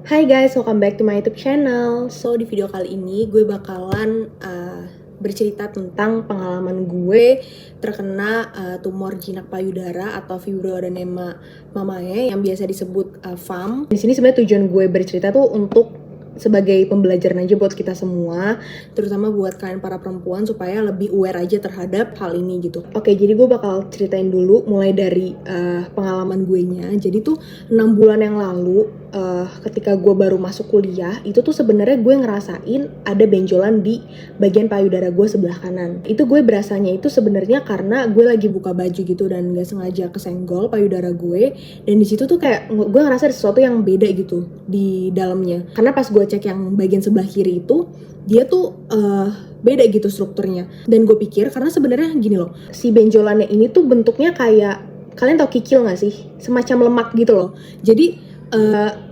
Hai guys, welcome back to my YouTube channel. So di video kali ini gue bakalan bercerita tentang pengalaman gue terkena tumor jinak payudara atau fibroadenema mamae yang biasa disebut FAM. Di sini sebenarnya tujuan gue bercerita tuh untuk sebagai pembelajaran aja buat kita semua, terutama buat kalian para perempuan supaya lebih aware aja terhadap hal ini gitu. Oke, jadi gue bakal ceritain dulu mulai dari pengalaman gue nya. Jadi tuh 6 bulan yang lalu ketika gue baru masuk kuliah, itu tuh sebenarnya gue ngerasain ada benjolan di bagian payudara gue sebelah kanan. Itu gue berasanya itu sebenarnya karena gue lagi buka baju gitu dan gak sengaja kesenggol payudara gue, dan di situ tuh kayak gue ngerasa ada sesuatu yang beda gitu di dalamnya. Karena pas gue cek yang bagian sebelah kiri itu, dia tuh beda gitu strukturnya. Dan gue pikir karena sebenarnya gini loh, si benjolannya ini tuh bentuknya kayak, kalian tau kikil gak sih? Semacam lemak gitu loh. Jadi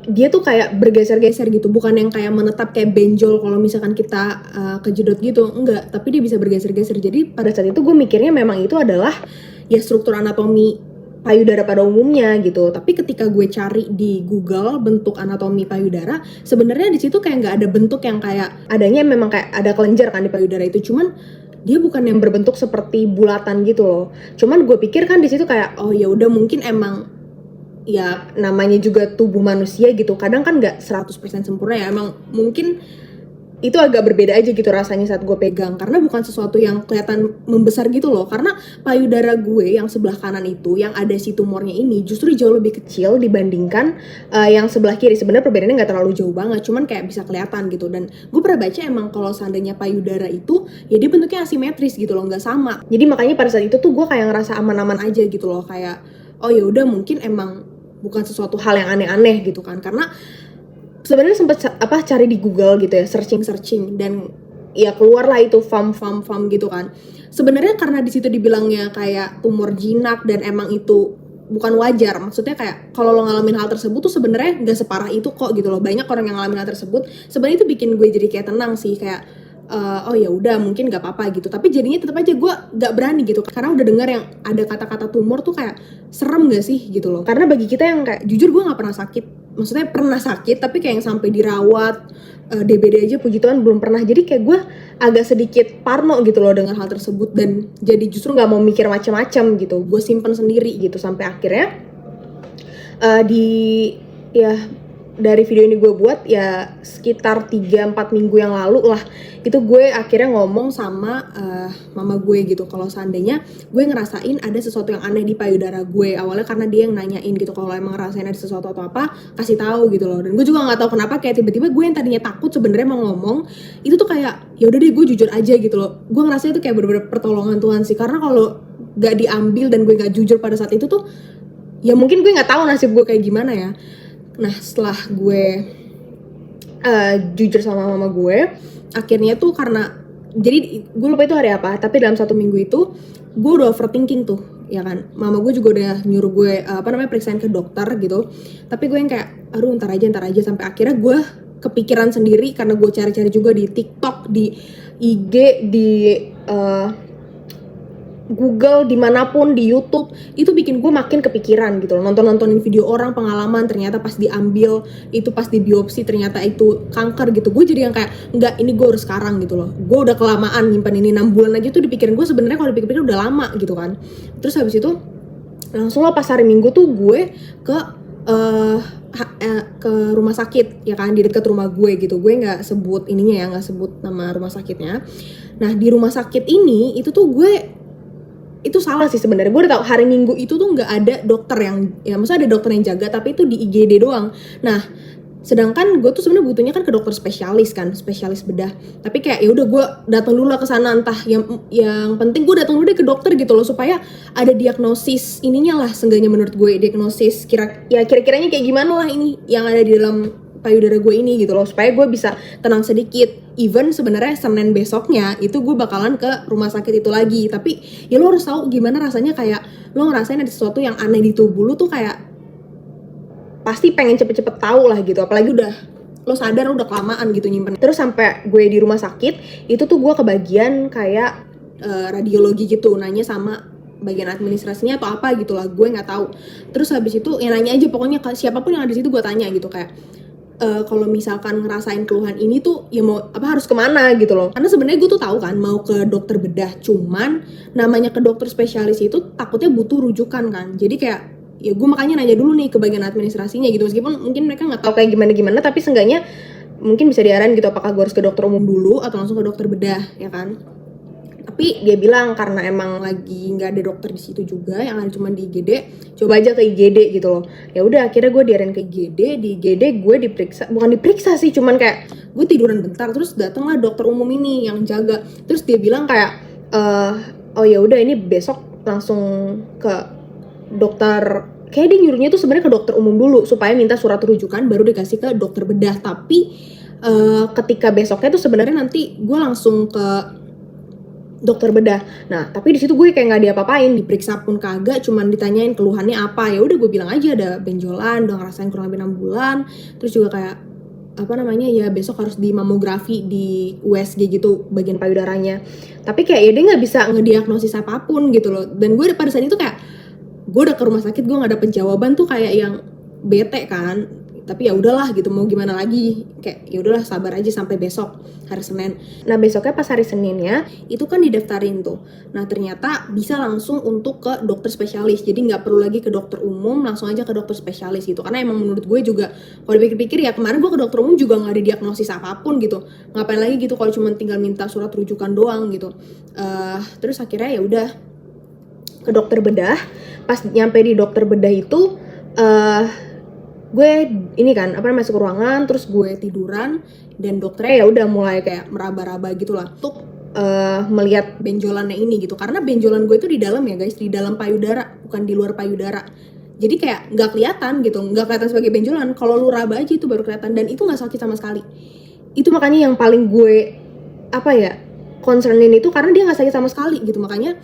dia tuh kayak bergeser-geser gitu, bukan yang kayak menetap kayak benjol kalau misalkan kita kejedot gitu, enggak, tapi dia bisa bergeser-geser. Jadi pada saat itu gue mikirnya memang itu adalah ya struktur anatomi payudara pada umumnya gitu. Tapi ketika gue cari di Google bentuk anatomi payudara, sebenarnya di situ kayak nggak ada bentuk yang kayak, adanya memang kayak ada kelenjar kan di payudara itu, cuman dia bukan yang berbentuk seperti bulatan gitu loh. Cuman gue pikir kan di situ kayak, oh ya udah mungkin emang ya namanya juga tubuh manusia gitu, kadang kan nggak 100% sempurna ya, emang mungkin itu agak berbeda aja gitu rasanya saat gue pegang, karena bukan sesuatu yang kelihatan membesar gitu loh. Karena payudara gue yang sebelah kanan itu, yang ada si tumornya ini, justru jauh lebih kecil dibandingkan yang sebelah kiri. Sebenarnya perbedaannya nggak terlalu jauh banget, cuman kayak bisa kelihatan gitu. Dan gue pernah baca emang kalau seandainya payudara itu, ya dia bentuknya asimetris gitu loh, nggak sama. Jadi makanya pada saat itu tuh gue kayak ngerasa aman-aman aja gitu loh, kayak oh ya udah mungkin emang bukan sesuatu hal yang aneh-aneh gitu kan. Karena sebenarnya sempet cari di Google gitu ya, searching dan ya keluarlah itu FAM gitu kan. Sebenarnya karena di situ dibilangnya kayak tumor jinak dan emang itu bukan wajar, maksudnya kayak kalau lo ngalamin hal tersebut tuh sebenarnya nggak separah itu kok gitu loh. Banyak orang yang ngalamin hal tersebut, sebenarnya itu bikin gue jadi kayak tenang sih, kayak oh ya udah mungkin nggak apa-apa gitu. Tapi jadinya tetap aja gue nggak berani gitu, karena udah dengar yang ada kata-kata tumor tuh kayak serem gak sih gitu loh. Karena bagi kita yang kayak, jujur gue nggak pernah sakit, maksudnya pernah sakit tapi kayak yang sampai dirawat, DBD aja puji Tuhan belum pernah. Jadi kayak gue agak sedikit parno gitu loh dengan hal tersebut, dan jadi justru nggak mau mikir macam-macam gitu. Gue simpen sendiri gitu sampai akhirnya dari video ini gue buat ya sekitar 3-4 minggu yang lalu lah, itu gue akhirnya ngomong sama mama gue gitu, kalau seandainya gue ngerasain ada sesuatu yang aneh di payudara gue. Awalnya karena dia yang nanyain gitu, kalau emang ngerasain ada sesuatu atau apa kasih tahu gitu loh. Dan gue juga nggak tahu kenapa kayak tiba-tiba gue yang tadinya takut sebenarnya mau ngomong itu tuh kayak ya udah deh gue jujur aja gitu loh. Gue ngerasa itu kayak bener-bener pertolongan Tuhan sih, karena kalau gak diambil dan gue gak jujur pada saat itu tuh ya mungkin gue nggak tahu nasib gue kayak gimana ya. Nah setelah gue jujur sama mama gue, akhirnya tuh karena, jadi gue lupa itu hari apa, tapi dalam 1 minggu itu gue udah overthinking tuh ya kan. Mama gue juga udah nyuruh gue periksain ke dokter gitu, tapi gue yang kayak aduh ntar aja, sampai akhirnya gue kepikiran sendiri karena gue cari-cari juga di TikTok, di IG, di Google, dimanapun, di YouTube, itu bikin gue makin kepikiran gitu loh. Nontonin video orang pengalaman, ternyata pas diambil itu, pas di biopsi ternyata itu kanker gitu. Gue jadi yang kayak enggak, ini gue harus sekarang gitu loh. Gue udah kelamaan nyimpan ini 6 bulan aja tuh dipikirin gue, sebenarnya kalau dipikir-pikir udah lama gitu kan. Terus habis itu langsung lah pas hari Minggu tuh gue ke rumah sakit ya kan, di dekat rumah gue gitu. Gue nggak sebut ininya ya, nggak sebut nama rumah sakitnya. Nah di rumah sakit ini itu tuh gue, itu salah sih sebenarnya. Gue udah tahu hari Minggu itu tuh nggak ada dokter yang, ya maksudnya ada dokter yang jaga, tapi itu di IGD doang. Nah sedangkan gue tuh sebenarnya butuhnya kan ke dokter spesialis kan, spesialis bedah. Tapi kayak ya udah gue datang dulu lah ke sana, entah yang penting gue datang dulu deh ke dokter gitu loh, supaya ada diagnosis ininya lah, seenggaknya menurut gue diagnosis kira-kiranya kayak gimana lah ini yang ada di dalam payudara gue ini gitu loh, supaya gue bisa tenang sedikit. Even sebenarnya Senin besoknya itu gue bakalan ke rumah sakit itu lagi, tapi ya lo harus tahu gimana rasanya kayak lo ngerasain ada sesuatu yang aneh di tubuh lo tuh, kayak pasti pengen cepet-cepet tahu lah gitu, apalagi udah lo sadar lo udah kelamaan gitu nyimpen. Terus sampai gue di rumah sakit itu tuh gue kebagian kayak radiologi gitu, nanya sama bagian administrasinya atau apa gitu lah, gue nggak tahu. Terus habis itu ya nanya aja pokoknya, siapapun yang ada di situ gue tanya gitu, kayak kalau misalkan ngerasain keluhan ini tuh ya mau harus kemana gitu loh. Karena sebenarnya gue tuh tahu kan mau ke dokter bedah, cuman namanya ke dokter spesialis itu takutnya butuh rujukan kan. Jadi kayak ya gue makanya nanya dulu nih ke bagian administrasinya gitu, meskipun mungkin mereka nggak tahu kayak gimana tapi seenggaknya mungkin bisa diarahin gitu apakah gue harus ke dokter umum dulu atau langsung ke dokter bedah ya kan. Tapi dia bilang karena emang lagi nggak ada dokter di situ juga, yang ada cuma di IGD, coba aja ke IGD gitu loh. Ya udah akhirnya gue diarahin ke IGD. Di IGD gue bukan diperiksa sih, cuman kayak gue tiduran bentar, terus datanglah dokter umum ini yang jaga. Terus dia bilang kayak oh ya udah ini besok langsung ke dokter, kayak dia nyuruhnya tuh sebenarnya ke dokter umum dulu supaya minta surat rujukan baru dikasih ke dokter bedah. Tapi ketika besoknya tuh sebenarnya nanti gue langsung ke dokter bedah. Nah, tapi di situ gue kayak nggak diapa-apain, diperiksa pun kagak, cuman ditanyain keluhannya apa. Ya udah gue bilang aja ada benjolan, udah ngerasain kurang lebih 6 bulan. Terus juga kayak ya besok harus di mamografi di USG gitu bagian payudaranya. Tapi kayak ya dia nggak bisa ngediagnosis apapun gitu loh. Dan gue pada saat itu kayak gue udah ke rumah sakit, gue nggak dapet jawaban tuh kayak yang bete kan. Tapi ya udahlah gitu, mau gimana lagi, kayak ya udahlah sabar aja sampai besok hari Senin. Nah besoknya pas hari Seninnya itu kan didaftarin tuh. Nah ternyata bisa langsung untuk ke dokter spesialis, jadi nggak perlu lagi ke dokter umum, langsung aja ke dokter spesialis gitu. Karena emang menurut gue juga kalau dipikir-pikir ya kemarin gue ke dokter umum juga nggak ada diagnosis apapun gitu. Ngapain lagi gitu kalau cuma tinggal minta surat rujukan doang gitu. Terus akhirnya ya udah ke dokter bedah. Pas nyampe di dokter bedah itu gue ini kan masuk ke ruangan, terus gue tiduran dan dokternya ya udah mulai kayak meraba-raba gitulah untuk melihat benjolannya ini gitu. Karena benjolan gue itu di dalam ya guys, di dalam payudara, bukan di luar payudara. Jadi kayak nggak kelihatan gitu, nggak kelihatan sebagai benjolan. Kalau lu raba aja itu baru kelihatan, dan itu nggak sakit sama sekali. Itu makanya yang paling gue concernin itu karena dia nggak sakit sama sekali gitu. Makanya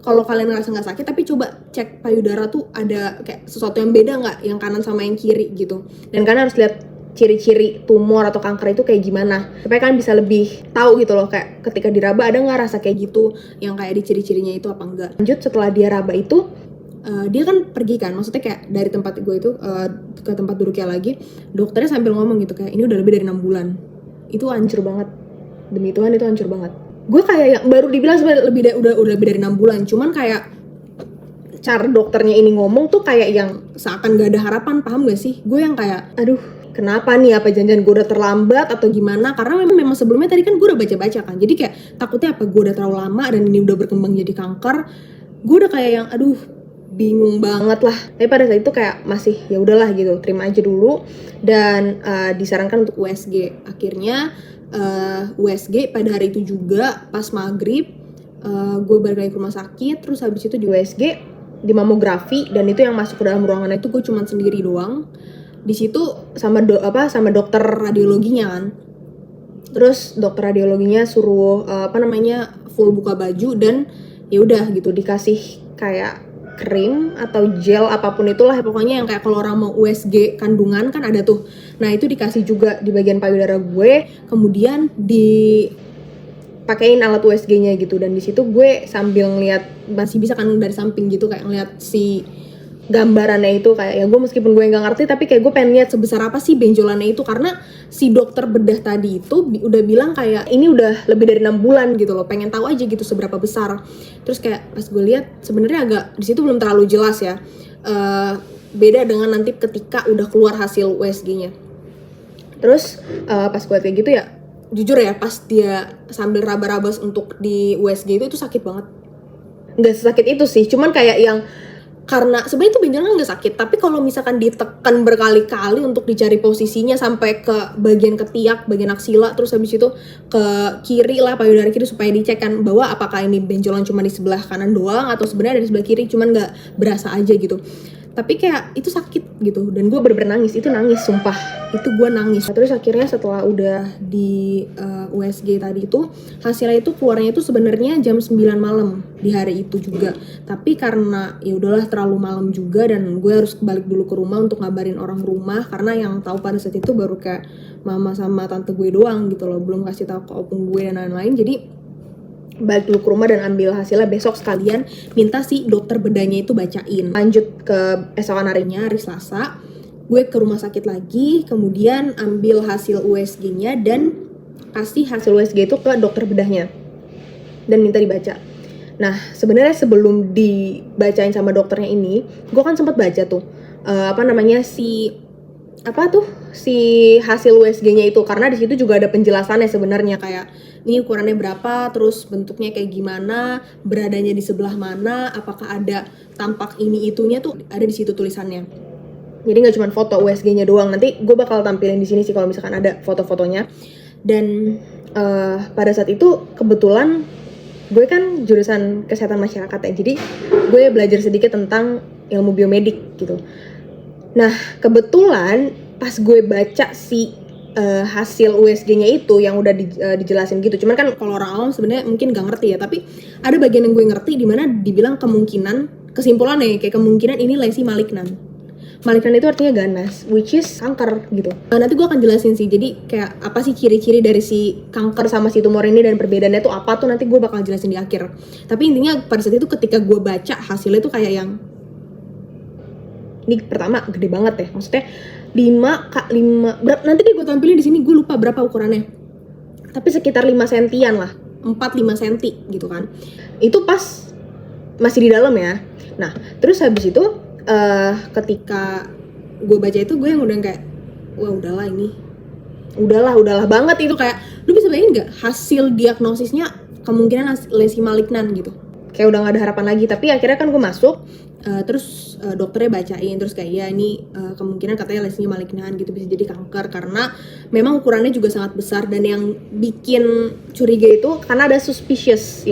kalau kalian ngerasa nggak sakit, tapi coba cek payudara tuh ada kayak sesuatu yang beda nggak, yang kanan sama yang kiri gitu. Dan kalian harus lihat ciri-ciri tumor atau kanker itu kayak gimana, supaya kalian bisa lebih tahu gitu loh, kayak ketika diraba ada nggak rasa kayak gitu, yang kayak di ciri-cirinya itu apa enggak. Lanjut setelah dia raba itu, dia kan pergi kan, maksudnya kayak dari tempat gue itu ke tempat duduknya lagi, dokternya sambil ngomong gitu kayak ini udah lebih dari 6 bulan. Itu hancur banget, demi Tuhan itu hancur banget. Gue kayak yang baru dibilang sebenarnya udah lebih dari 6 bulan, cuman kayak cara dokternya ini ngomong tuh kayak yang seakan gak ada harapan, paham gak sih? Gue yang kayak aduh kenapa nih, apa jangan gue udah terlambat atau gimana? Karena memang sebelumnya tadi kan gue udah baca-baca kan, jadi kayak takutnya apa gue udah terlalu lama dan ini udah berkembang jadi kanker. Gue udah kayak yang aduh bingung banget lah. Tapi pada saat itu kayak masih ya udahlah gitu, terima aja dulu. Dan disarankan untuk USG. Akhirnya USG pada hari itu juga pas maghrib, gue balik lagi ke rumah sakit. Terus habis itu di USG di mamografi, dan itu yang masuk ke dalam ruangan itu gue cuma sendiri doang. Di situ sama dokter radiologinya kan. Terus dokter radiologinya suruh full buka baju, dan ya udah gitu dikasih kayak krim atau gel apapun itulah pokoknya yang kayak kalau orang mau USG kandungan kan ada tuh. Nah itu dikasih juga di bagian payudara gue, kemudian dipakein alat USG-nya gitu. Dan di situ gue sambil ngeliat, masih bisa kan dari samping gitu kayak ngeliat si gambarannya itu, kayak ya gue meskipun gue nggak ngerti tapi kayak gue pengen lihat sebesar apa sih benjolannya itu. Karena si dokter bedah tadi itu udah bilang kayak ini udah lebih dari 6 bulan gitu loh, pengen tahu aja gitu seberapa besar. Terus kayak pas gue lihat sebenarnya agak di situ belum terlalu jelas ya, beda dengan nanti ketika udah keluar hasil USG-nya. Terus pas gue kayak gitu ya jujur ya, pas dia sambil raba-raba untuk di USG itu sakit banget. Nggak sakit itu sih, cuman kayak yang karena sebenarnya itu benjolan nggak sakit, tapi kalau misalkan ditekan berkali-kali untuk dicari posisinya sampai ke bagian ketiak, bagian aksila, terus habis itu ke kiri lah, payudara kiri, supaya dicek kan bahwa apakah ini benjolan cuma di sebelah kanan doang atau sebenarnya dari sebelah kiri, cuman nggak berasa aja gitu. Tapi kayak itu sakit gitu, dan gue bener-bener nangis, itu nangis sumpah, itu gue nangis. Terus akhirnya setelah udah di USG tadi itu, hasilnya itu keluarnya itu sebenarnya jam 9 malam di hari itu juga. Tapi karena ya udahlah terlalu malam juga, dan gue harus balik dulu ke rumah untuk ngabarin orang rumah, karena yang tahu pada saat itu baru kayak mama sama tante gue doang gitu loh, belum kasih tahu ke opung gue dan lain-lain. Jadi balik dulu ke rumah dan ambil hasilnya besok, sekalian minta si dokter bedahnya itu bacain. Lanjut ke esokan harinya, hari Selasa, gue ke rumah sakit lagi, kemudian ambil hasil USG-nya dan kasih hasil USG itu ke dokter bedahnya dan minta dibaca. Nah, sebenarnya sebelum dibacain sama dokternya ini, gue kan sempat baca tuh si hasil USG-nya itu, karena di situ juga ada penjelasannya sebenarnya, kayak ini ukurannya berapa, terus bentuknya kayak gimana, beradanya di sebelah mana, apakah ada tampak ini itunya tuh ada di situ tulisannya. Jadi nggak cuma foto USG-nya doang. Nanti gue bakal tampilin di sini sih kalau misalkan ada foto-fotonya. Dan pada saat itu kebetulan gue kan jurusan kesehatan masyarakat ya, jadi gue belajar sedikit tentang ilmu biomedik gitu. Nah, kebetulan pas gue baca si hasil USG-nya itu yang udah dijelasin gitu. Cuman kan kalau orang awam sebenarnya mungkin gak ngerti ya, tapi ada bagian yang gue ngerti di mana dibilang kesimpulannya kayak kemungkinan ini lesi malignan. Malignan itu artinya ganas, which is kanker gitu. Nanti gue akan jelasin sih, jadi kayak apa sih ciri-ciri dari si kanker sama si tumor ini dan perbedaannya tuh apa tuh nanti gue bakal jelasin di akhir. Tapi intinya pada saat itu ketika gue baca hasilnya tuh kayak yang ini pertama gede banget ya, maksudnya 5 nanti deh gue tampilin di sini, gue lupa berapa ukurannya, tapi sekitar 5 sentian lah, 4-5 senti gitu kan. Itu pas masih di dalam ya. Nah terus habis itu ketika gue baca itu, gue yang udah kayak wah udahlah banget itu, kayak lu bisa bayangin nggak hasil diagnosisnya kemungkinan lesi malignan gitu, kayak udah nggak ada harapan lagi. Tapi akhirnya kan gue masuk, terus dokternya bacain, terus kayak ya ini kemungkinan katanya lesinya malignan gitu, bisa jadi kanker karena memang ukurannya juga sangat besar. Dan yang bikin curiga itu karena ada suspicious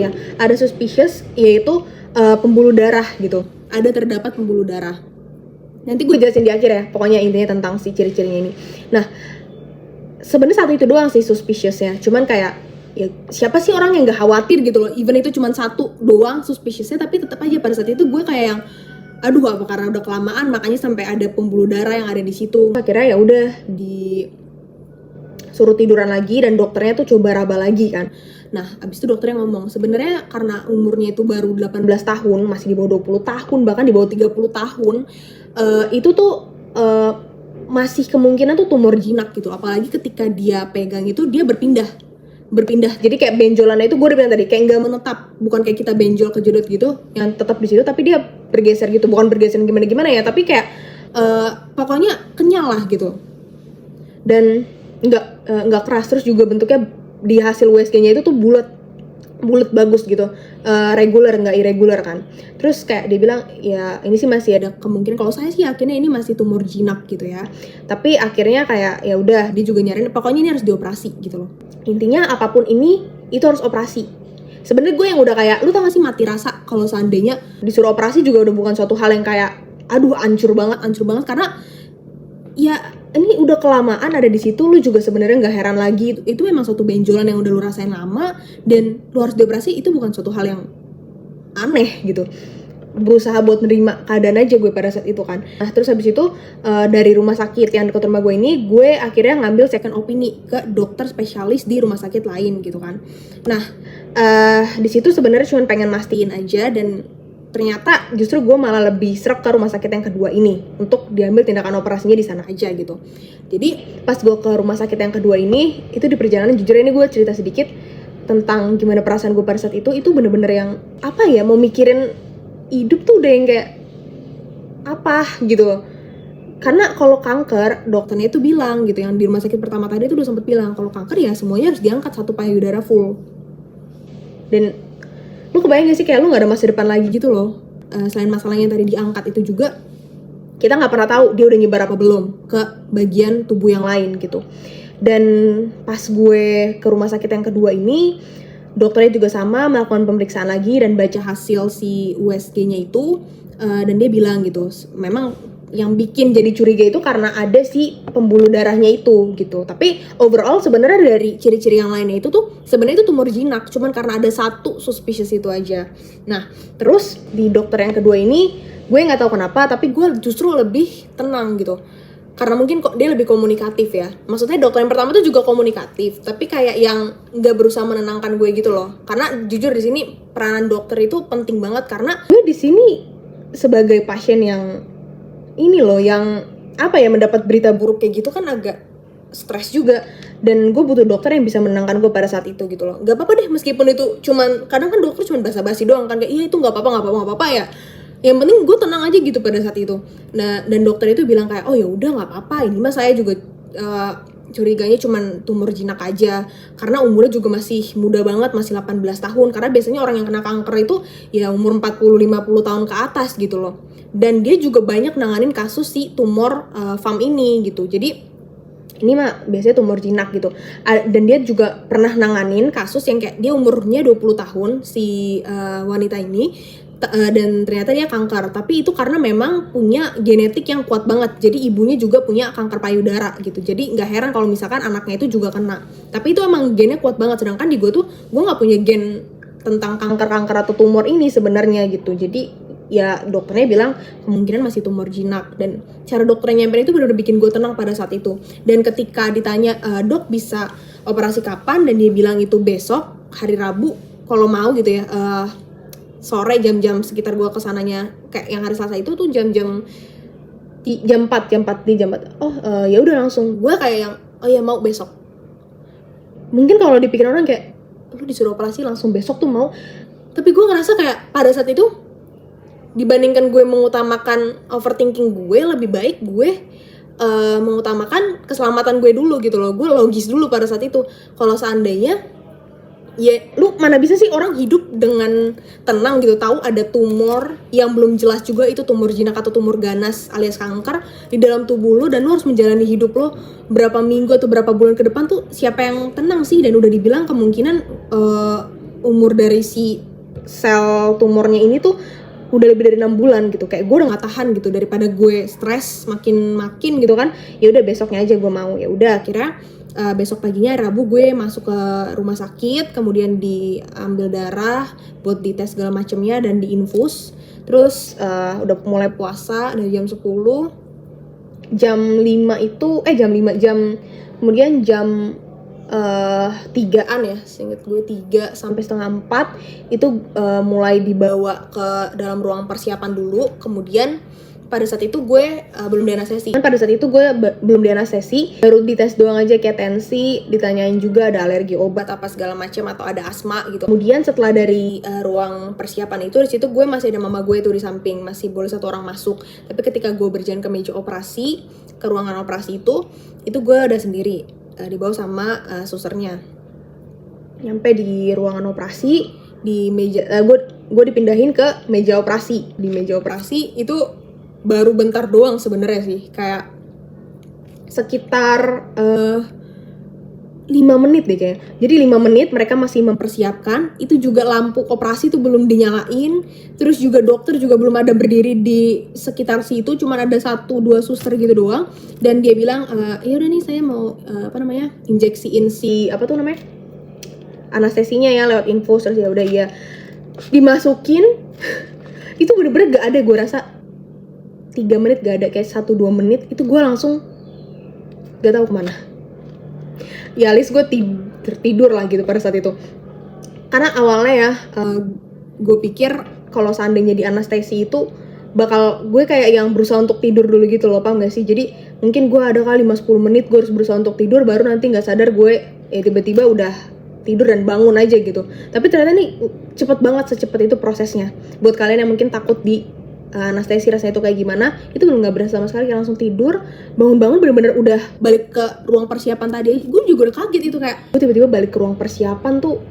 yaitu pembuluh darah gitu, ada terdapat pembuluh darah. Nanti gue jelasin di akhir ya, pokoknya intinya tentang si ciri-cirinya ini. Nah sebenarnya satu itu doang sih suspiciousnya, cuman kayak ya siapa sih orang yang gak khawatir gitu loh, even itu cuma satu doang suspiciousnya, tapi tetap aja pada saat itu gue kayak yang aduh apa karena udah kelamaan makanya sampai ada pembuluh darah yang ada di situ. Akhirnya ya udah disuruh tiduran lagi dan dokternya tuh coba raba lagi kan. Nah abis itu dokternya ngomong sebenarnya karena umurnya itu baru 18 tahun, masih di bawah 20 tahun, bahkan di bawah 30 tahun, itu tuh masih kemungkinan tuh tumor jinak gitu. Apalagi ketika dia pegang itu dia berpindah, jadi kayak benjolannya itu gue udah bilang tadi kayak nggak menetap, bukan kayak kita benjol kejedot gitu yang tetap di situ, tapi dia bergeser gitu, bukan bergeser gimana ya, tapi kayak pokoknya kenyal lah gitu. Dan nggak keras, terus juga bentuknya di hasil USG-nya itu tuh bulat bagus gitu, regular nggak irregular kan. Terus kayak dia bilang ya ini sih masih ada kemungkinan, kalau saya sih yakinnya ini masih tumor jinak gitu ya. Tapi akhirnya kayak ya udah dia juga nyariin pokoknya ini harus dioperasi gitu loh. Intinya apapun ini itu harus operasi. Sebenarnya gue yang udah kayak lu tau gak sih mati rasa kalau seandainya disuruh operasi juga udah bukan suatu hal yang kayak aduh hancur banget karena ya ini udah kelamaan ada di situ, lu juga sebenarnya nggak heran lagi, itu memang suatu benjolan yang udah lu rasain lama dan lu harus dioperasi, itu bukan suatu hal yang aneh gitu. Berusaha buat menerima keadaan aja gue pada saat itu kan. Nah terus habis itu dari rumah sakit yang dekat rumah gue ini, gue akhirnya ngambil second opini ke dokter spesialis di rumah sakit lain gitu kan. Nah di situ sebenarnya cuma pengen mastiin aja, dan ternyata justru gue malah lebih srek ke rumah sakit yang kedua ini untuk diambil tindakan operasinya di sana aja gitu. Jadi pas gue ke rumah sakit yang kedua ini, itu di perjalanan jujur ini gue cerita sedikit tentang gimana perasaan gue pada saat itu bener-bener yang apa ya, mau mikirin hidup tuh udah yang kayak apa gitu. Karena kalau kanker, dokternya itu bilang gitu, yang di rumah sakit pertama tadi itu udah sempet bilang kalau kanker ya semuanya harus diangkat satu payudara full. Dan lu kebayang gak sih kayak lu gak ada masa depan lagi gitu loh. Selain masalahnya yang tadi diangkat itu juga, kita gak pernah tahu dia udah nyebar apa belum ke bagian tubuh yang lain gitu. Dan pas gue ke rumah sakit yang kedua ini, dokternya juga sama melakukan pemeriksaan lagi dan baca hasil si USG-nya itu, dan dia bilang gitu, memang yang bikin jadi curiga itu karena ada si pembuluh darahnya itu gitu. Tapi overall sebenarnya dari ciri-ciri yang lainnya itu tuh sebenarnya itu tumor jinak, cuman karena ada satu suspicious itu aja. Nah terus di dokter yang kedua ini gue nggak tahu kenapa, tapi gue justru lebih tenang gitu, karena mungkin kok dia lebih komunikatif ya. Maksudnya dokter yang pertama tuh juga komunikatif, tapi kayak yang nggak berusaha menenangkan gue gitu loh. Karena jujur di sini peranan dokter itu penting banget, karena gue di sini sebagai pasien yang ini loh, yang apa ya, mendapat berita buruk kayak gitu kan agak stres juga, dan gue butuh dokter yang bisa menenangkan gue pada saat itu gitu loh. Gak apa-apa deh meskipun itu cuman, kadang kan dokter cuman basa-basi doang kan, kayak iya itu nggak apa-apa ya, yang penting gue tenang aja gitu pada saat itu. Nah, dan dokter itu bilang kayak, oh ya udah nggak apa-apa, ini mah saya juga curiganya cuman tumor jinak aja, karena umurnya juga masih muda banget, masih 18 tahun, karena biasanya orang yang kena kanker itu ya umur 40-50 tahun ke atas gitu loh. Dan dia juga banyak nanganin kasus si tumor FAM ini gitu, jadi ini mah biasanya tumor jinak gitu. Dan dia juga pernah nanganin kasus yang kayak dia umurnya 20 tahun si wanita ini, dan ternyata dia kanker, tapi itu karena memang punya genetik yang kuat banget, jadi ibunya juga punya kanker payudara gitu. Jadi nggak heran kalau misalkan anaknya itu juga kena, tapi itu emang gennya kuat banget, sedangkan di gue tuh gue nggak punya gen tentang kanker atau tumor ini sebenarnya gitu. Jadi ya dokternya bilang kemungkinan masih tumor jinak, dan cara dokternya nyamperin itu benar-benar bikin gue tenang pada saat itu. Dan ketika ditanya, dok bisa operasi kapan, dan dia bilang itu besok hari Rabu kalau mau gitu ya, sore jam-jam sekitar gue kesananya, kayak yang hari Selasa itu tuh jam 4 di jam 4. Oh ya udah langsung gue kayak yang oh ya mau besok. Mungkin kalau dipikir orang kayak lu disuruh operasi langsung besok tuh mau, tapi gue ngerasa kayak pada saat itu dibandingkan gue mengutamakan overthinking gue, lebih baik gue mengutamakan keselamatan gue dulu gitu loh. Gue logis dulu pada saat itu. Kalau seandainya ya lu mana bisa sih orang hidup dengan tenang gitu, tahu ada tumor yang belum jelas juga itu tumor jinak atau tumor ganas alias kanker di dalam tubuh lu, dan lu harus menjalani hidup lo berapa minggu atau berapa bulan ke depan tuh, siapa yang tenang sih? Dan udah dibilang kemungkinan umur dari si sel tumornya ini tuh udah lebih dari 6 bulan gitu. Kayak gue udah nggak tahan gitu, daripada gue stres makin gitu kan. Ya udah besoknya aja gue mau. Ya udah akhirnya besok paginya Rabu gue masuk ke rumah sakit, kemudian diambil darah buat dites segala macemnya dan diinfus. Terus udah mulai puasa dari jam 10, jam 5 itu kemudian jam 3-an ya, seinget gue 3 sampai setengah 4 itu mulai dibawa ke dalam ruang persiapan dulu. Kemudian pada saat itu gue belum dianestesi. Pada saat itu gue belum dianestesi, baru dites doang aja kayak tensi, ditanyain juga ada alergi obat apa segala macam atau ada asma gitu. Kemudian setelah dari ruang persiapan itu, di situ gue masih ada mama gue tuh di samping, masih boleh 1 orang masuk. Tapi ketika gue berjalan ke meja operasi, ke ruangan operasi itu gue udah sendiri, dibawa sama susternya. Nyampe di ruangan operasi, di meja gue dipindahin ke meja operasi. Di meja operasi itu baru bentar doang sebenarnya sih, kayak sekitar 5 menit deh kayaknya. Jadi 5 menit mereka masih mempersiapkan, itu juga lampu operasi tuh belum dinyalain, terus juga dokter juga belum ada berdiri di sekitar situ, cuman ada 1-2 suster gitu doang. Dan dia bilang, ya udah nih saya mau injeksiin si anestesinya ya lewat infus. Terus ya udah ya dimasukin. Itu bener-bener gak ada, gue rasa 3 menit gak ada, kayak 1-2 menit itu gue langsung gak tahu kemana. Ya alis gue tertidur lah gitu pada saat itu. Karena awalnya ya gue pikir kalau seandainya di anestesi itu bakal gue kayak yang berusaha untuk tidur dulu gitu loh, paham gak sih? Jadi mungkin gue ada kali 5-10 menit gue harus berusaha untuk tidur, baru nanti gak sadar gue tiba-tiba udah tidur dan bangun aja gitu. Tapi ternyata nih cepet banget, secepat itu prosesnya. Buat kalian yang mungkin takut di anestesi rasanya itu kayak gimana, itu belum nggak berasa sama sekali, kayak langsung tidur, bangun-bangun bener-bener udah balik ke ruang persiapan tadi. Gue juga udah kaget itu, kayak gue tiba-tiba balik ke ruang persiapan tuh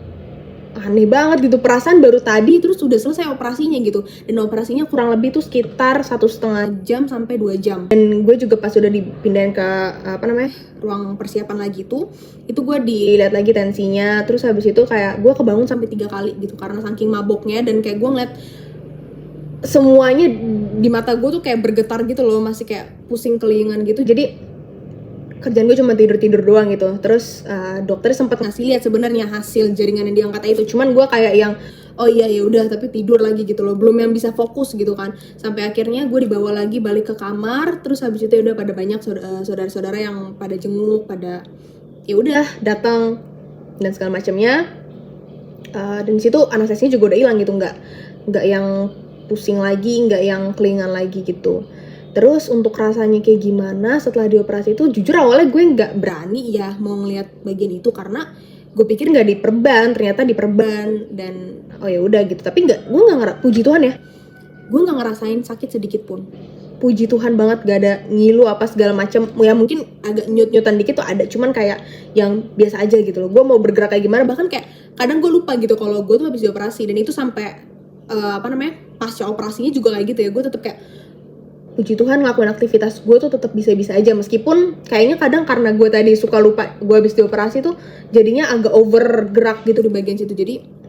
aneh banget gitu, perasaan baru tadi terus udah selesai operasinya gitu. Dan operasinya kurang lebih tuh sekitar 1,5 jam sampai 2 jam. Dan gue juga pas udah dipindahin ke ruang persiapan lagi tuh, itu gue dilihat lagi tensinya. Terus habis itu kayak gue kebangun sampai 3 kali gitu karena saking maboknya. Dan kayak gue ngeliat semuanya di mata gue tuh kayak bergetar gitu loh, masih kayak pusing kelingan gitu. Jadi kerjaan gue cuma tidur doang gitu. Terus dokter sempat ngasih lihat sebenarnya hasil jaringan yang diangkat itu, cuman gue kayak yang oh iya ya udah, tapi tidur lagi gitu loh, belum yang bisa fokus gitu kan. Sampai akhirnya gue dibawa lagi balik ke kamar. Terus habis itu udah pada banyak saudara-saudara yang pada jenguk, pada ya udah datang dan segala macamnya. Dan situ anestesinya juga udah hilang gitu, nggak yang pusing lagi, nggak yang kelingan lagi gitu. Terus untuk rasanya kayak gimana setelah dioperasi itu, jujur awalnya gue nggak berani ya mau ngeliat bagian itu karena gue pikir nggak diperban, ternyata diperban dan oh ya udah gitu. Tapi gue nggak puji Tuhan ya, gue nggak ngerasain sakit sedikit pun. Puji Tuhan banget, gak ada ngilu apa segala macam. Ya mungkin agak nyut-nyutan dikit tuh ada, cuman kayak yang biasa aja gitu loh. Gue mau bergerak kayak gimana, bahkan kayak kadang gue lupa gitu kalau gue tuh habis dioperasi. Dan itu sampai pasca operasinya juga kayak gitu ya. Gue tetap kayak puji Tuhan ngelakuin aktivitas gue tuh tetap bisa-bisa aja, meskipun kayaknya kadang karena gue tadi suka lupa gue habis dioperasi tuh jadinya agak over gerak gitu di bagian situ. Jadi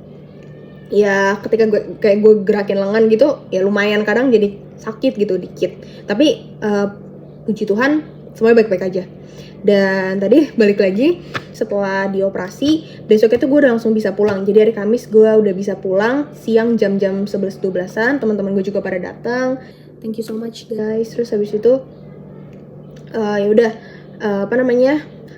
ya ketika gue gerakin lengan gitu ya lumayan kadang jadi sakit gitu dikit, tapi puji Tuhan semuanya baik-baik aja. Dan tadi balik lagi setelah dioperasi, besoknya tuh gue udah langsung bisa pulang. Jadi hari Kamis gue udah bisa pulang siang jam-jam 11-12an. Teman-teman gue juga pada datang. Thank you so much guys. Terus habis itu ya udah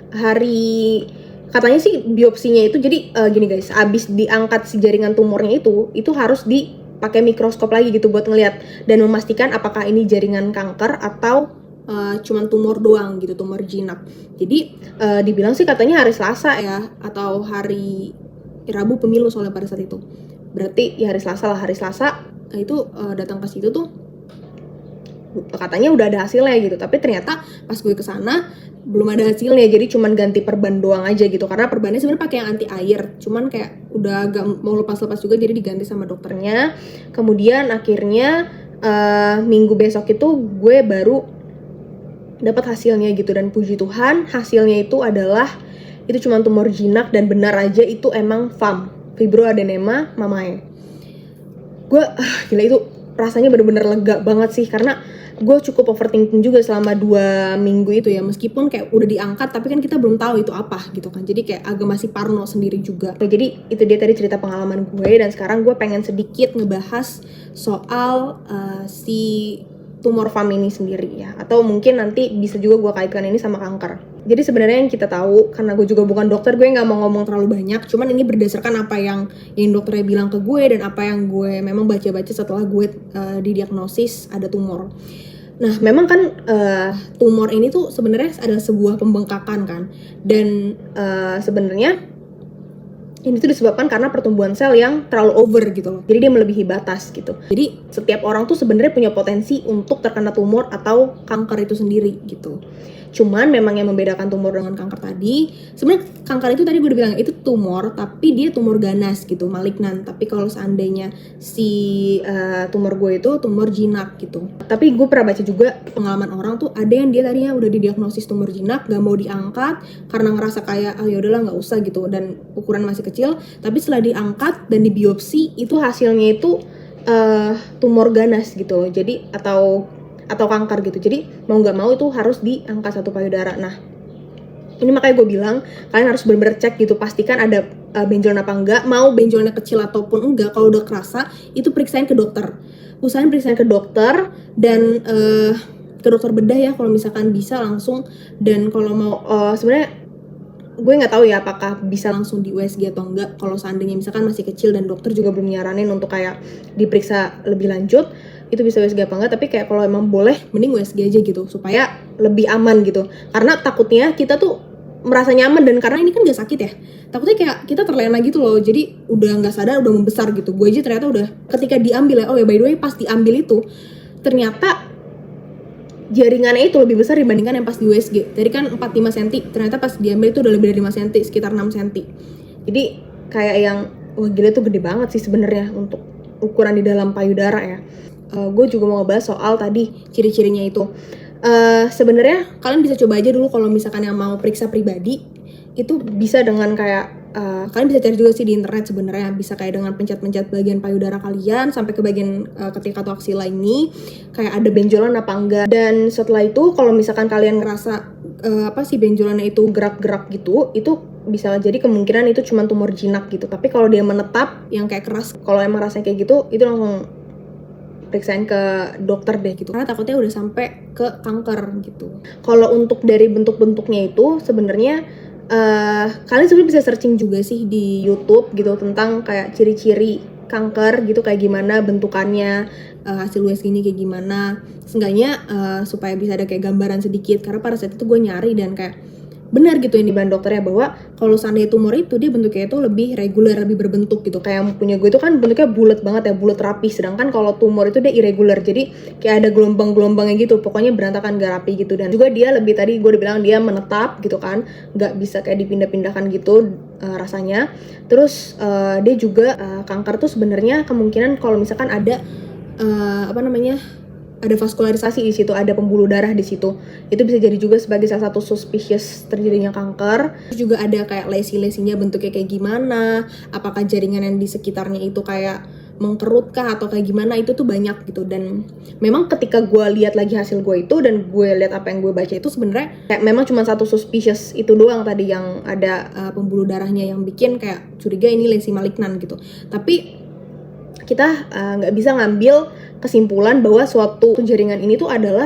hari katanya sih biopsinya itu jadi gini guys, abis diangkat si jaringan tumornya itu harus dipakai mikroskop lagi gitu buat ngeliat dan memastikan apakah ini jaringan kanker atau cuman tumor doang gitu, tumor jinak. Jadi dibilang sih katanya hari Selasa ya, atau hari Rabu pemilu soalnya pada saat itu. Berarti ya hari Selasa lah, hari Selasa itu datang ke situ tuh katanya udah ada hasilnya gitu, tapi ternyata pas gue kesana belum ada hasilnya, jadi cuman ganti perban doang aja gitu, karena perbannya sebenarnya pakai yang anti air, cuman kayak udah agak mau lepas-lepas juga, jadi diganti sama dokternya. Kemudian akhirnya minggu besok itu gue baru dapat hasilnya gitu, dan puji Tuhan hasilnya itu adalah itu cuman tumor jinak dan benar aja itu emang FAM, fibroadenema mamae. Gue gila, itu rasanya bener-bener lega banget sih, karena gue cukup overthinking juga selama 2 minggu itu ya, meskipun kayak udah diangkat tapi kan kita belum tahu itu apa gitu kan, jadi kayak agak masih parno sendiri juga. Nah, jadi itu dia tadi cerita pengalaman gue, dan sekarang gue pengen sedikit ngebahas soal si tumor FAM ini sendiri ya, atau mungkin nanti bisa juga gue kaitkan ini sama kanker. Jadi sebenarnya yang kita tahu, karena gue juga bukan dokter, gue nggak mau ngomong terlalu banyak, cuman ini berdasarkan apa yang dokternya bilang ke gue dan apa yang gue memang baca-baca setelah gue didiagnosis ada tumor. Nah, memang kan tumor ini tuh sebenarnya adalah sebuah pembengkakan kan, dan sebenarnya ini tuh disebabkan karena pertumbuhan sel yang terlalu over gitu loh. Jadi dia melebihi batas gitu. Jadi setiap orang tuh sebenarnya punya potensi untuk terkena tumor atau kanker itu sendiri gitu. Cuman memang yang membedakan tumor dengan kanker tadi, sebenarnya kanker itu tadi gue udah bilang itu tumor, tapi dia tumor ganas gitu, malignan. Tapi kalau seandainya si tumor gue itu tumor jinak gitu. Tapi gue pernah baca juga pengalaman orang tuh, ada yang dia tadinya udah didiagnosis tumor jinak, gak mau diangkat karena ngerasa kayak ya udahlah nggak usah gitu, dan ukuran masih kecil. Tapi setelah diangkat dan dibiopsi itu hasilnya itu tumor ganas gitu loh. Jadi atau kanker gitu. Jadi mau nggak mau itu harus diangkat satu payudara. Nah, ini makanya gue bilang kalian harus bener-bener cek gitu, pastikan ada benjolan apa enggak. Mau benjolannya kecil ataupun enggak, kalau udah kerasa itu periksain ke dokter. Usahain periksain ke dokter, dan ke dokter bedah ya kalau misalkan bisa langsung. Dan kalau mau sebenarnya gue nggak tahu ya apakah bisa langsung di USG atau enggak, kalau seandainya misalkan masih kecil dan dokter juga belum nyaranin untuk kayak diperiksa lebih lanjut, itu bisa USG apa enggak. Tapi kayak kalau emang boleh mending USG aja gitu, supaya lebih aman gitu, karena takutnya kita tuh merasa nyaman, dan karena ini kan gak sakit ya, takutnya kayak kita terlena gitu loh, jadi udah nggak sadar udah membesar gitu. Gue aja ternyata udah ketika diambil ya, oh ya by the way pas diambil itu ternyata jaringannya itu lebih besar dibandingkan yang pas di USG. Tadi kan 4-5 cm, ternyata pas diambil itu udah lebih dari 5 cm, sekitar 6 cm. Jadi kayak yang wah gila, tuh gede banget sih sebenarnya untuk ukuran di dalam payudara ya. Gue juga mau ngebahas soal tadi ciri-cirinya itu. Sebenarnya kalian bisa coba aja dulu kalau misalkan yang mau periksa pribadi, itu bisa dengan kayak kalian bisa cari juga sih di internet sebenarnya, bisa kayak dengan pencet-pencet bagian payudara kalian sampai ke bagian ketika atau aksila ini kayak ada benjolan apa enggak. Dan setelah itu kalau misalkan kalian ngerasa si benjolannya itu gerak-gerak gitu, itu bisa jadi kemungkinan itu cuma tumor jinak gitu. Tapi kalau dia menetap yang kayak keras, kalau emang rasanya kayak gitu, itu langsung periksain ke dokter deh gitu, karena takutnya udah sampai ke kanker gitu. Kalau untuk dari bentuk-bentuknya itu sebenarnya kalian sebenarnya bisa searching juga sih di YouTube gitu tentang kayak ciri-ciri kanker gitu kayak gimana bentukannya, hasil USG ini kayak gimana, seenggaknya supaya bisa ada kayak gambaran sedikit. Karena pada saat itu gue nyari dan kayak benar gitu yang dibilang dokternya, bahwa kalau seandainya tumor itu dia bentuknya itu lebih reguler, lebih berbentuk gitu. Kayak yang punya gue itu kan bentuknya bulat banget ya, bulat rapi. Sedangkan kalau tumor itu dia irregular, jadi kayak ada gelombang-gelombangnya gitu. Pokoknya berantakan, gak rapi gitu. Dan juga dia lebih, tadi gue udah bilang dia menetap gitu kan, gak bisa kayak dipindah-pindahkan gitu rasanya. Terus dia juga kanker tuh sebenarnya kemungkinan kalau misalkan ada ada vaskularisasi di situ, ada pembuluh darah di situ. Itu bisa jadi juga sebagai salah satu suspicious terjadinya kanker. Terus juga ada kayak lesi-lesinya bentuknya kayak gimana, apakah jaringan yang di sekitarnya itu kayak mengkerut kah atau kayak gimana, itu tuh banyak gitu. Dan memang ketika gue lihat lagi hasil gue itu dan gue lihat apa yang gue baca itu sebenarnya kayak memang cuma satu suspicious itu doang tadi yang ada pembuluh darahnya yang bikin kayak curiga ini lesi malignan gitu. Tapi kita nggak bisa ngambil kesimpulan bahwa suatu jaringan ini tuh adalah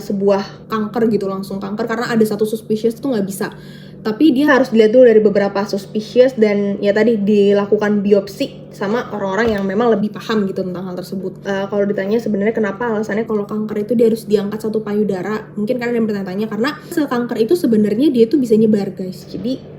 sebuah kanker gitu, langsung kanker karena ada satu suspicious, itu nggak bisa. Tapi dia harus dilihat dulu dari beberapa suspicious dan ya tadi dilakukan biopsi sama orang-orang yang memang lebih paham gitu tentang hal tersebut. Kalau ditanya sebenarnya kenapa alasannya kalau kanker itu dia harus diangkat satu payudara, mungkin kalian yang bertanya-tanya karena sel kanker itu sebenarnya dia tuh bisa nyebar guys. Jadi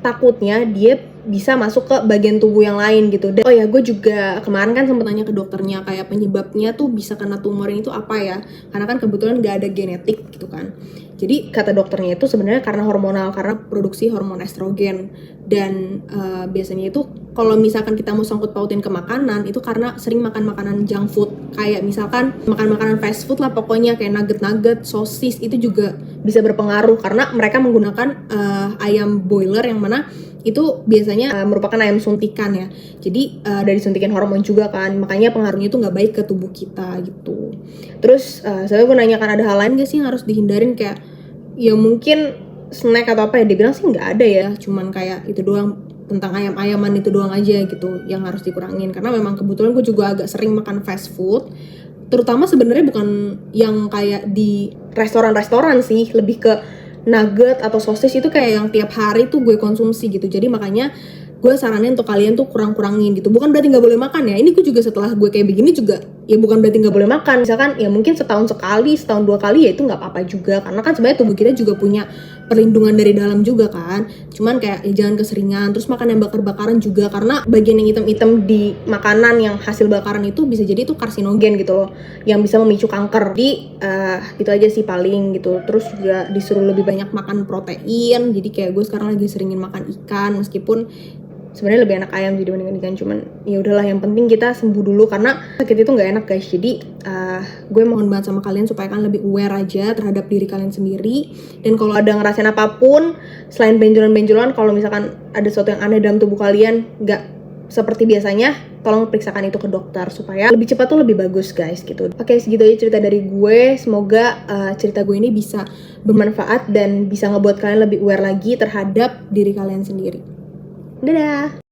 takutnya dia bisa masuk ke bagian tubuh yang lain gitu. Dan oh ya, gue juga kemarin kan sempat tanya ke dokternya kayak penyebabnya tuh bisa kena tumor ini tuh apa ya, karena kan kebetulan gak ada genetik gitu kan. Jadi kata dokternya itu sebenarnya karena hormonal, karena produksi hormon estrogen. Dan biasanya itu kalau misalkan kita mau sangkut pautin ke makanan, itu karena sering makan makanan junk food, kayak misalkan makan makanan fast food lah pokoknya, kayak nugget-nugget, sosis, itu juga bisa berpengaruh karena mereka menggunakan ayam boiler yang mana itu biasanya merupakan ayam suntikan ya. Jadi dari suntikan hormon juga kan, makanya pengaruhnya itu nggak baik ke tubuh kita gitu. Terus saya gue nanyakan ada hal lain gak sih yang harus dihindarin, kayak ya mungkin snack atau apa ya, dia bilang sih nggak ada ya, cuman kayak itu doang, tentang ayam-ayaman itu doang aja gitu yang harus dikurangin. Karena memang kebetulan gue juga agak sering makan fast food, terutama sebenarnya bukan yang kayak di restoran-restoran sih, lebih ke nugget atau sosis itu kayak yang tiap hari tuh gue konsumsi gitu. Jadi makanya gue saranin untuk kalian tuh kurang-kurangin gitu. Bukan berarti nggak boleh makan ya, ini gue juga setelah gue kayak begini juga ya bukan berarti nggak boleh makan. Misalkan ya mungkin setahun sekali, setahun 2 kali ya itu nggak apa-apa juga, karena kan sebenarnya tubuh kita juga punya perlindungan dari dalam juga kan. Cuman kayak ya jangan keseringan. Terus makan yang bakar-bakaran juga, karena bagian yang hitam-hitam di makanan yang hasil bakaran itu bisa jadi itu karsinogen gitu loh, yang bisa memicu kanker. Jadi itu aja sih paling gitu. Terus juga disuruh lebih banyak makan protein. Jadi kayak gue sekarang lagi seringin makan ikan, meskipun sebenarnya lebih enak ayam sih dibandingkan ikan, cuman ya udahlah, yang penting kita sembuh dulu karena sakit itu nggak enak guys. Jadi gue mohon banget sama kalian supaya kalian lebih aware aja terhadap diri kalian sendiri. Dan kalau ada ngerasain apapun selain benjolan-benjolan, kalau misalkan ada sesuatu yang aneh dalam tubuh kalian nggak seperti biasanya, tolong periksakan itu ke dokter supaya lebih cepat tuh lebih bagus guys gitu. Oke, segitu aja cerita dari gue. Semoga cerita gue ini bisa bermanfaat dan bisa ngebuat kalian lebih aware lagi terhadap diri kalian sendiri. Dadah!